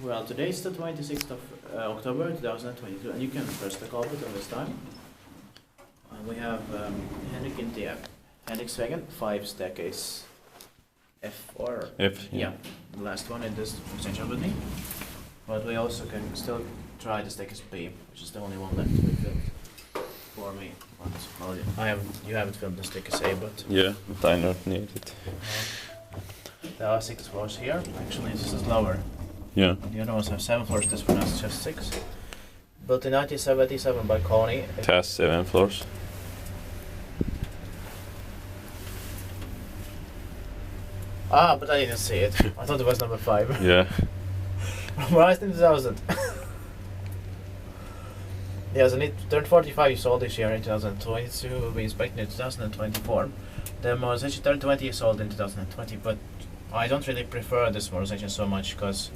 Well, today's the 26th of October 2022, and you can press the call button this time. We have Henrikintie, Henriksvägen, 5 staircase F or F. yeah, the last one in this exchange with me. But we also can still try the staircase B, which is the only one left to be filmed for me. Well, you haven't filmed the staircase A, but Yeah, but I don't need it. there are 6 floors here. Actually, this is lower. Yeah. The other ones have 7 floors. This one has just 6. Built in 1977 by Kone. It has 7 floors. Ah, but I didn't see it. I thought it was number 5. Yeah. Modernized in 2000. Yeah, so it turned 45 years old this year in 2022. Will be inspected in 2024. The modernization turned 20 years old in 2020, but I don't really prefer this modernization so much because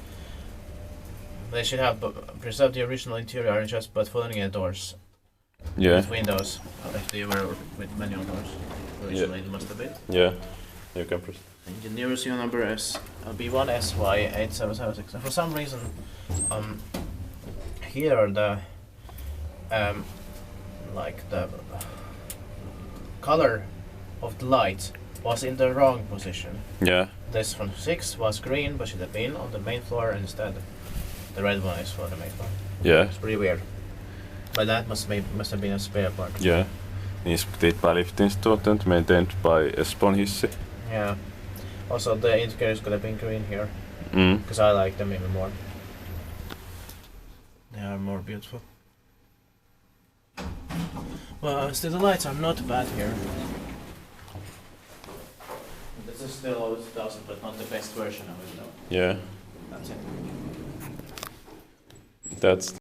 they should have preserved the original interior arrangements but filling in the doors Yeah. with windows. If they were with manual doors, originally it must have been. Yeah. You can press. Engineer serial number is B1SY8776. For some reason, here the like the color of the light was in the wrong position. Yeah. This one 6 was green, but should have been on the main floor instead. The red one is for the main floor. Yeah. It's pretty weird. But that must have been a spare part. Yeah. Inspected by lift institute, maintained by Espoon Hissi. Yeah. Also, the indicators could have been green here, Mm. because I like them even more. They are more beautiful. Well, still the lights are not bad here. This is still Otis 2000, but not the best version of it though. Yeah. That's it. That's